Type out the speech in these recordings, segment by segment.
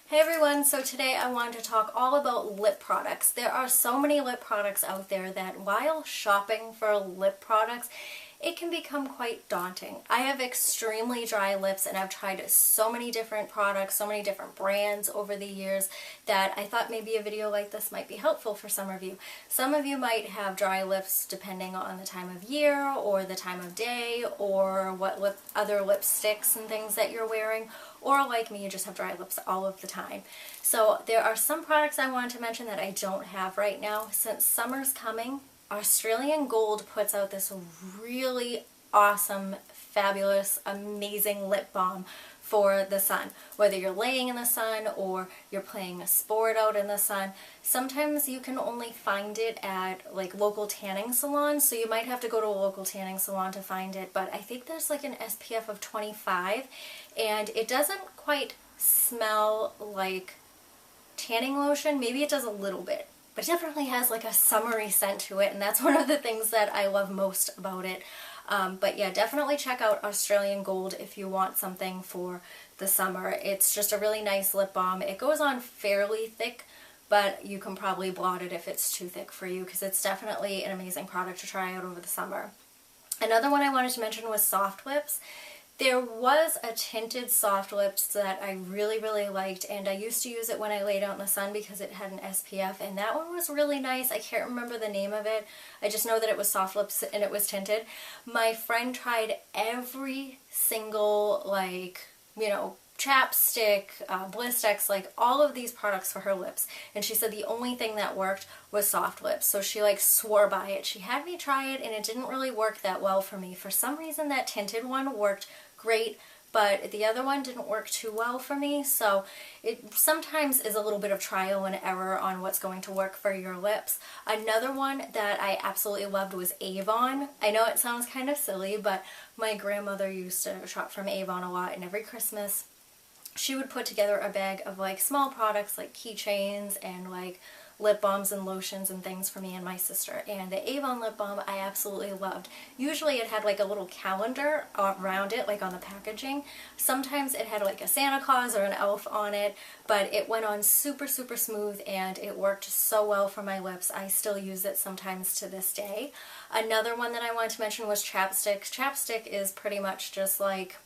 Hey everyone, so today I wanted to talk all about lip products. There are so many lip products out there that while shopping for lip products, it can become quite daunting. I have extremely dry lips and I've tried so many different products, so many different brands over the years that I thought maybe a video like this might be helpful for some of you. Some of you might have dry lips depending on the time of year or the time of day or what other lipsticks and things that you're wearing, or like me, you just have dry lips all of the time. So there are some products I wanted to mention that I don't have right now. Since summer's coming, Australian Gold puts out this really awesome, fabulous, amazing lip balm for the sun. Whether you're laying in the sun or you're playing a sport out in the sun, sometimes you can only find it at like local tanning salons, so you might have to go to a local tanning salon to find it, but I think there's like an SPF of 25 and it doesn't quite smell like tanning lotion. Maybe it does a little bit, but it definitely has like a summery scent to it, and that's one of the things that I love most about it. But yeah, definitely check out Australian Gold if you want something for the summer. It's just a really nice lip balm. It goes on fairly thick, but you can probably blot it if it's too thick for you, because it's definitely an amazing product to try out over the summer. Another one I wanted to mention was Softlips. There was a tinted soft lips that I really liked, and I used to use it when I laid out in the sun because it had an SPF, and that one was really nice. I can't remember the name of it. I just know that it was soft lips and it was tinted. My friend tried every single, like, you know, Chapstick, Blistex, like all of these products for her lips, and she said the only thing that worked was soft lips, so she like swore by it. She had me try it and it didn't really work that well for me. For some reason that tinted one worked great, but the other one didn't work too well for me, so it sometimes is a little bit of trial and error on what's going to work for your lips. Another one that I absolutely loved was Avon. I know it sounds kind of silly, but my grandmother used to shop from Avon a lot, and every Christmas she would put together a bag of like small products like keychains and like lip balms and lotions and things for me and my sister. And the Avon lip balm I absolutely loved. Usually it had like a little calendar around it, like on the packaging. Sometimes it had like a Santa Claus or an elf on it, but it went on super smooth and it worked so well for my lips. I still use it sometimes to this day. Another one that I wanted to mention was Chapstick. Chapstick is pretty much just like,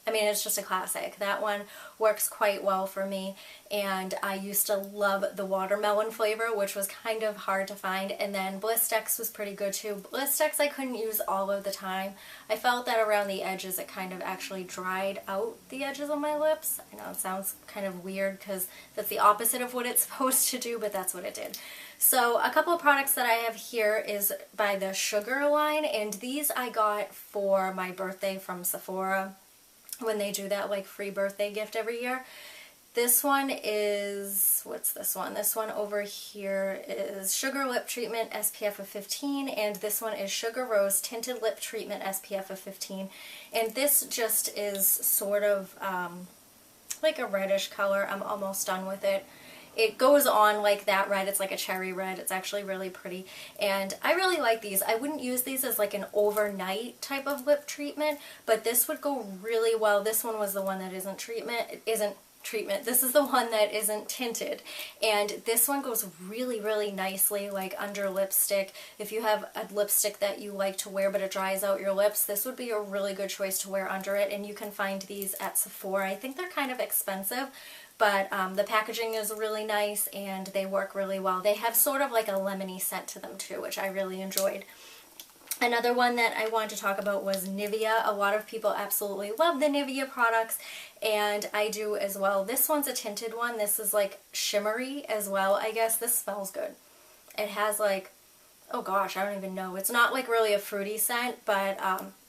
I mean, it's just a classic. That one works quite well for me, and I used to love the watermelon flavor, which was kind of hard to find, and then Blistex was pretty good too. Blistex I couldn't use all of the time. I felt that around the edges it kind of actually dried out the edges of my lips. I know it sounds kind of weird because that's the opposite of what it's supposed to do, but that's what it did. So a couple of products that I have here is by the Sugar line, and these I got for my birthday from Sephora when they do that like free birthday gift every year. This one is, what's this one? This one over here is Sugar Lip Treatment SPF of 15, and this one is Sugar Rose Tinted Lip Treatment SPF of 15. And this just is sort of like a reddish color. I'm almost done with it. It goes on like that red. It's like a cherry red. It's actually really pretty, and I really like these. I wouldn't use these as like an overnight type of lip treatment, but this would go really well. This one was the one that isn't treatment. This is the one that isn't tinted, and this one goes really nicely like under lipstick. If you have a lipstick that you like to wear but it dries out your lips, this would be a really good choice to wear under it, and you can find these at Sephora. I think they're kind of expensive, but the packaging is really nice and they work really well. They have sort of like a lemony scent to them too, which I really enjoyed. Another one that I wanted to talk about was Nivea. A lot of people absolutely love the Nivea products, and I do as well. This one's a tinted one. This is like shimmery as well, I guess. This smells good. It has like, oh gosh, I don't even know. It's not like really a fruity scent, but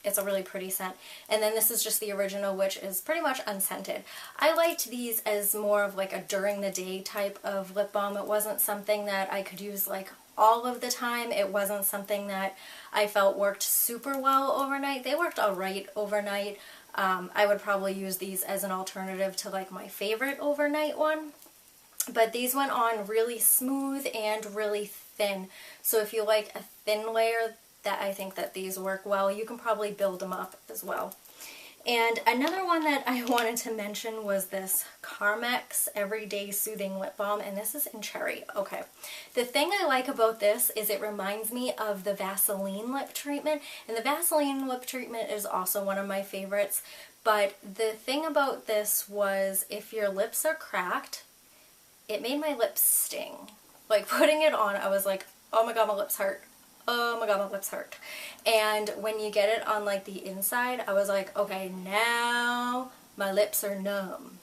it's a really pretty scent. And then this is just the original, which is pretty much unscented. I liked these as more of like a during the day type of lip balm. It wasn't something that I could use like all of the time. It wasn't something that I felt worked super well overnight. They worked alright overnight. I would probably use these as an alternative to like my favorite overnight one. But these went on really smooth and really thin. So if you like a thin layer, that I think that these work well. You can probably build them up as well. And another one that I wanted to mention was this Carmex Everyday Soothing Lip Balm, and this is in Cherry. Okay, the thing I like about this is it reminds me of the Vaseline lip treatment, and the Vaseline lip treatment is also one of my favorites, but the thing about this was if your lips are cracked, it made my lips sting. Like putting it on, I was like, oh my god, my lips hurt. Oh my god, my lips hurt. And when you get it on like the inside, I was like, okay, now my lips are numb.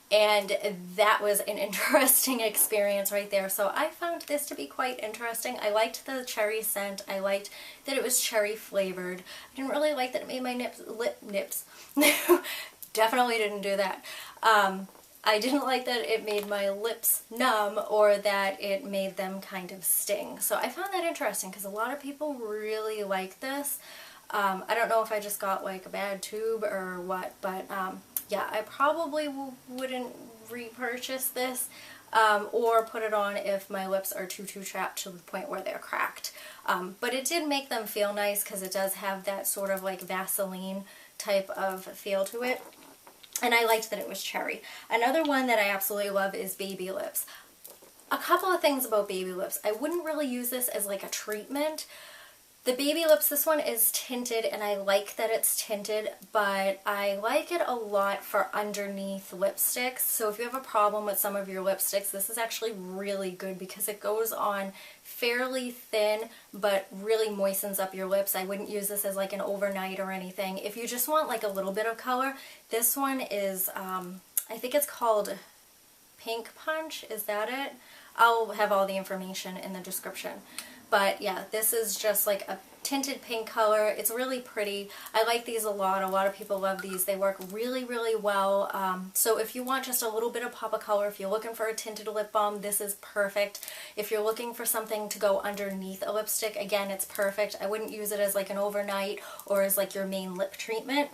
And that was an interesting experience right there. So I found this to be quite interesting. I liked the cherry scent. I liked that it was cherry flavored. I didn't really like that it made my lip nips. Definitely didn't do that. I didn't like that it made my lips numb or that it made them kind of sting. So I found that interesting because a lot of people really like this. I don't know if I just got like a bad tube or what, but yeah, I probably wouldn't repurchase this or put it on if my lips are too chapped to the point where they're cracked. But it did make them feel nice because it does have that sort of like Vaseline type of feel to it. And I liked that it was cherry. Another one that I absolutely love is Baby Lips. A couple of things about Baby Lips. I wouldn't really use this as like a treatment. The Baby Lips, this one is tinted, and I like that it's tinted, but I like it a lot for underneath lipsticks. So if you have a problem with some of your lipsticks, this is actually really good because it goes on fairly thin, but really moistens up your lips. I wouldn't use this as like an overnight or anything. If you just want like a little bit of color, this one is, I think it's called Pink Punch, is that it? I'll have all the information in the description. But yeah, this is just like a tinted pink color. It's really pretty. I like these a lot. A lot of people love these. They work really, really well. So if you want just a little bit of pop of color, if you're looking for a tinted lip balm, this is perfect. If you're looking for something to go underneath a lipstick, again, it's perfect. I wouldn't use it as like an overnight or as like your main lip treatment.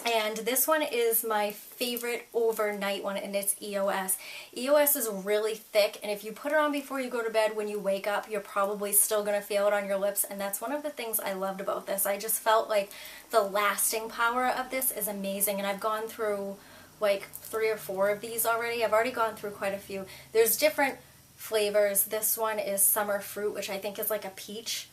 And this one is my favorite overnight one, and it's EOS. EOS is really thick, and if you put it on before you go to bed, when you wake up, you're probably still going to feel it on your lips, and that's one of the things I loved about this. I just felt like the lasting power of this is amazing, and I've gone through like 3 or 4 of these already. I've already gone through quite a few. There's different flavors. This one is Summer Fruit, which I think is like a peach.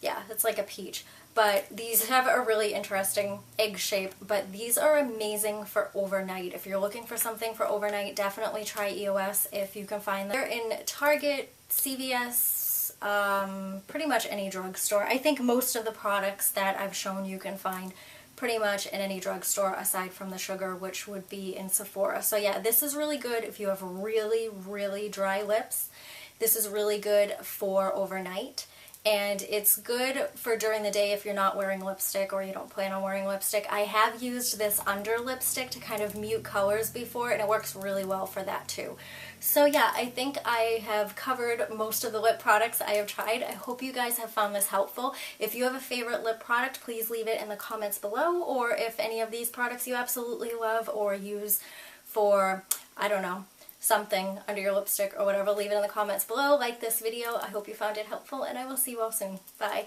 Yeah, it's like a peach. But these have a really interesting egg shape, but these are amazing for overnight. If you're looking for something for overnight, definitely try EOS if you can find them. They're in Target, CVS, pretty much any drugstore. I think most of the products that I've shown you can find pretty much in any drugstore aside from the sugar, which would be in Sephora. So yeah, this is really good if you have really, really dry lips. This is really good for overnight. And it's good for during the day if you're not wearing lipstick or you don't plan on wearing lipstick. I have used this under lipstick to kind of mute colors before, and it works really well for that too. So yeah, I think I have covered most of the lip products I have tried. I hope you guys have found this helpful. If you have a favorite lip product, please leave it in the comments below, or if any of these products you absolutely love or use for, I don't know, something under your lipstick or whatever, leave it in the comments below. Like this video. I hope you found it helpful, and I will see you all soon. Bye.